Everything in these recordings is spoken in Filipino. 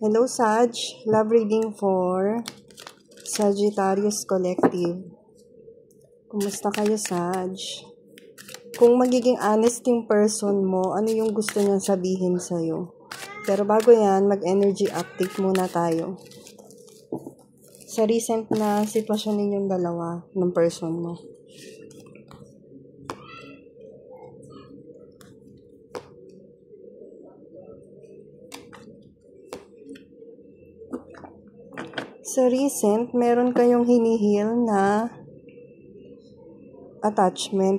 Hello, Sag. Love reading for Sagittarius Collective. Kumusta kayo, Sag? Kung magiging honest yung person mo, ano yung gusto niyang sabihin sa'yo? Pero bago yan, mag-energy update muna tayo. Sa recent na sitwasyon ninyong dalawa ng person mo. Sa recent, meron kayong hinihil na attachment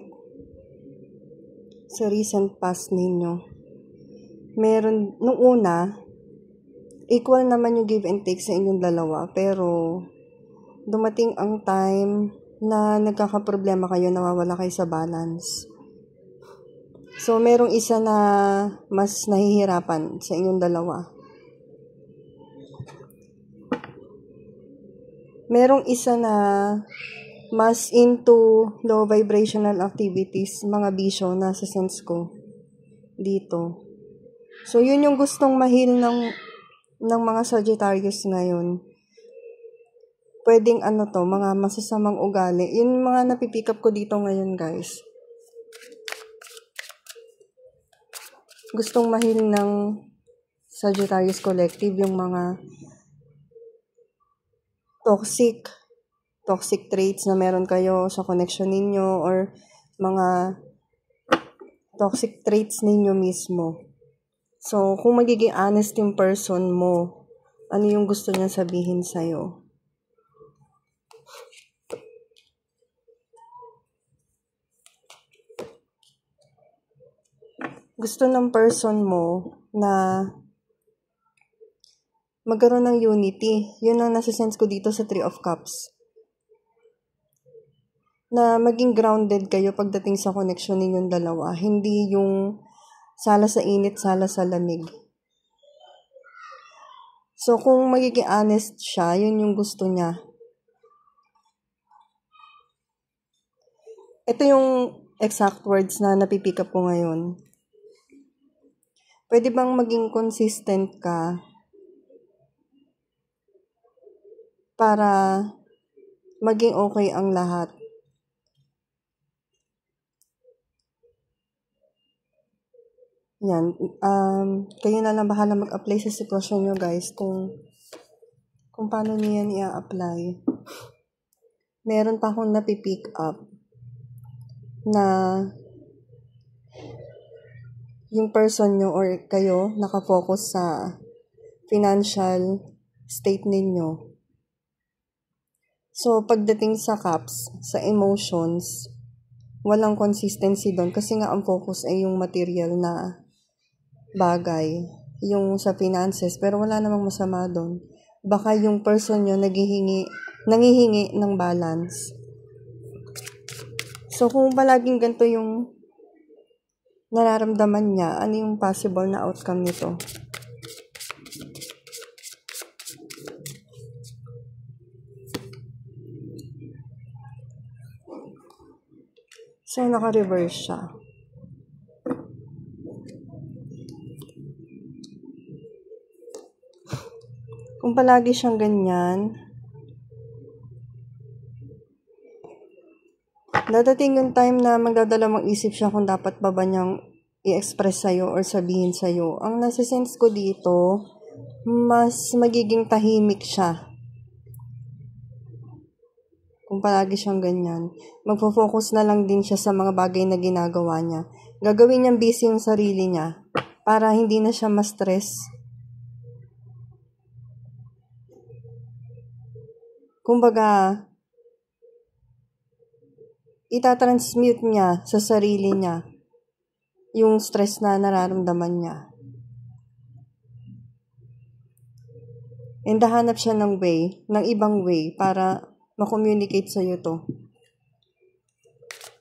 sa recent past ninyo. Meron, nung una, equal naman yung give and take sa inyong dalawa, pero dumating ang time na nagkakaproblema kayo, nawawala kayo sa balance. So, merong isa na mas nahihirapan sa inyong dalawa. Merong isa na mas into low vibrational activities, mga bisyo na sa sense ko dito. So, yun yung gustong mahil ng mga Sagittarius ngayon. Pwedeng mga masasamang ugali. Yun mga napipick up ko dito ngayon, guys. Gustong mahil ng Sagittarius Collective yung mga toxic traits na meron kayo sa connection ninyo or mga toxic traits ninyo mismo. So, kung magiging honest yung person mo, ano yung gusto niya sabihin sa'yo? Gusto ng person mo na magkaroon ng unity. Yun ang nasa-sense ko dito sa 3 of Cups. Na maging grounded kayo pagdating sa connection ninyong dalawa. Hindi yung sala sa init, sala sa lamig. So, kung magiging honest siya, yun yung gusto niya. Ito yung exact words na napipick up ko ngayon. Pwede bang maging consistent ka para maging okay ang lahat? Yan. Kayo na lang bahala mag-apply sa sitwasyon nyo, guys, kung paano nyo yan i-apply. Meron pa akong napipick up na yung person nyo or kayo nakafocus sa financial state ninyo. So, pagdating sa cups, sa emotions, walang consistency doon kasi nga ang focus ay yung material na bagay, yung sa finances, pero wala namang masama doon. Baka yung person nyo nangihingi ng balance. So, kung palaging ganito yung nararamdaman niya, ano yung possible na outcome nito? So, naka-reverse siya. Kung palagi siyang ganyan, dadating yung time na magdadalawang isip siya kung dapat ba niyang i-express sa'yo or sabihin sa'yo. Ang nasa-sense ko dito, mas magiging tahimik siya. Kung palagi siyang ganyan. Magfo-focus na lang din siya sa mga bagay na ginagawa niya. Gagawin niyang busy yung sarili niya para hindi na siya ma-stress. Kumbaga, itatransmute niya sa sarili niya yung stress na nararamdaman niya. And hahanap siya ng ibang way para ma-communicate sa'yo to.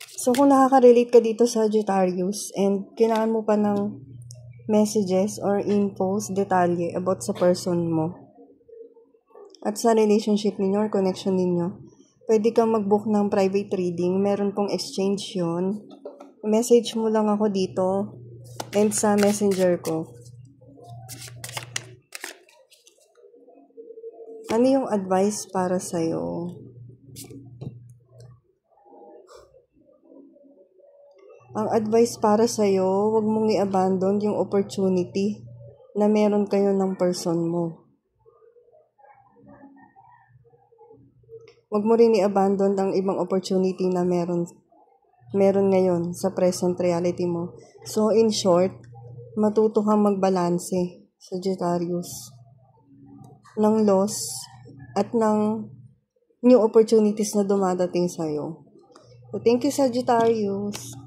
So, kung nakaka-relate ka dito sa Sagittarius and kailangan mo pa ng messages or infos, detalye about sa person mo at sa relationship ninyo or connection ninyo, pwede kang mag-book ng private reading. Meron pong exchange yun. Message mo lang ako dito and sa messenger ko. Ano yung advice para sa'yo? Ang advice para sa'yo, huwag mong i-abandon yung opportunity na meron kayo ng person mo. Huwag mo rin i-abandon ang ibang opportunity na meron ngayon sa present reality mo. So, in short, matuto kang magbalanse, Sagittarius, ng loss at ng new opportunities na dumadating sa'yo. So, thank you, Sagittarius.